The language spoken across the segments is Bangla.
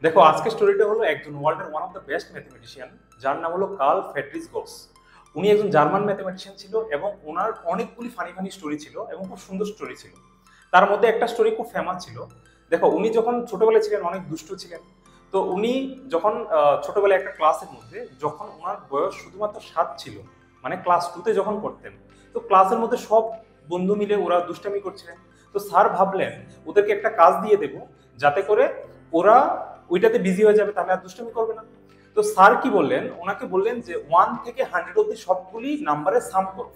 দেখো আজকের স্টোরিটা হলো একজন ওয়ার্ল্ডের one of the best mathematician, যার নাম হলো কার্ল ফ্রেডরিক গস। উনি একজন জার্মান ম্যাথমেটিশিয়ান ছিল এবং ওনার অনেকগুলি ফানি ফানি স্টোরি ছিল এবং খুব সুন্দর স্টোরি ছিল। তার মধ্যে একটা স্টোরি খুব ফেমাস ছিল। দেখো উনি যখন ছোটবেলায় ছিলেন অনেক দুষ্ট ছিলেন। তো উনি যখন ছোটবেলায় একটা ক্লাসের মধ্যে, যখন ওনার বয়স শুধুমাত্র 7 ছিল, মানে ক্লাস 2-তে যখন পড়তেন, তো ক্লাসের মধ্যে সব বন্ধু মিলে ওরা দুষ্টামি করছিলেন। তো স্যার ভাবলেন ওদেরকে একটা কাজ দিয়ে দেব, যাতে করে ওরা ওইটাতে বিজি হয়ে যাবে, তাহলে আর দুষ্টামি করবে না। তো স্যার কি বললেন, ওনাকে বললেন যে 1 থেকে 100 অব্দি সবগুলি নাম্বারের সাম করো।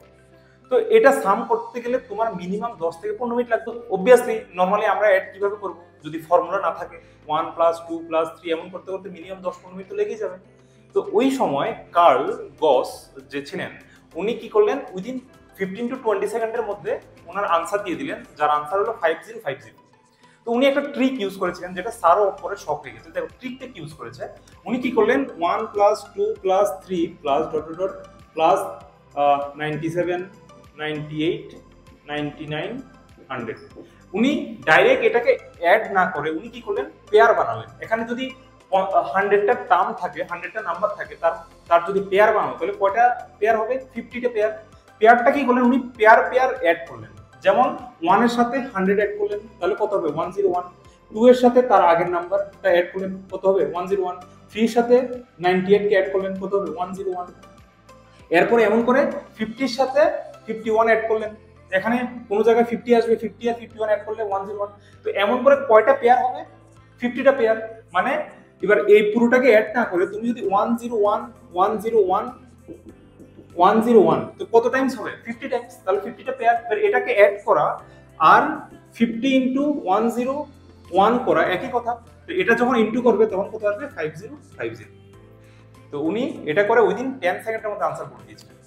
তো এটা সাম করতে গেলে তোমার মিনিমাম 10 থেকে 15 মিনিট লাগবে। অবভিয়াসলি নর্মালি আমরা অ্যাড কিভাবে করব, যদি ফর্মুলা না থাকে 1 প্লাস 2 প্লাস 3 এমন করতে করতে মিনিমাম 10-15 মিনিট তো লেগেই যাবে। তো ওই সময় কার্ল গস যে ছিলেন, উনি কি করলেন, উইদিন 15 টু 20 সেকেন্ডের মধ্যে ওনার আনসার দিয়ে দিলেন, যার আনসার হলো 5050। তো উনি একটা ট্রিক ইউজ করেছিলেন, যেটা স্যারও পরে শক হয়ে গেছে। দেখো ট্রিকটা কি ইউজ করেছে, উনি কি করলেন, 1 plus 2 plus 3 plus dot dot dot plus 97 98 99 100। উনি ডাইরেক্ট এটাকে অ্যাড না করে উনি কি করলেন, পেয়ার বানালেন। এখানে যদি 100টা টার্ম থাকে, 100টা নাম্বার থাকে, তার তার যদি পেয়ার বানানো, তাহলে কয়টা পেয়ার হবে, 50টা পেয়ার। পেয়ারটা কি করলেন, উনি পেয়ার পেয়ার অ্যাড করলেন। যেমন 1 এর সাথে 100 অ্যাড করলেন, তাহলে কত হবে, 101। 2 এর সাথে তার আগের নাম্বারটা অ্যাড করলেন, কত হবে, 101। 3 এর সাথে 98 কে অ্যাড করলেন, কত হবে, 101। এরপরে এমন করে 50 এর সাথে 51 অ্যাড করলেন, এখানে কোনো জায়গায় 50 আসবে, 50 আর 51 অ্যাড করলে 101। তো এমন করে কয়টা পেয়ার হবে, 50টা পেয়ার। মানে এবার এই পুরোটাকে অ্যাড না করে তুমি যদি 101 101 101, তো কত টাইমস হবে, 50 টাইমস, তাহলে 50টা পেয়ার। এবার এটাকে অ্যাড করা আর 50 ইন্টু 101 করা একই কথা। তো এটা যখন ইন্টু করবে তখন কত আসবে, 5050। তো উনি এটা করে উইদিন 10 সেকেন্ডের মধ্যে আনসার করে দিয়েছিলেন।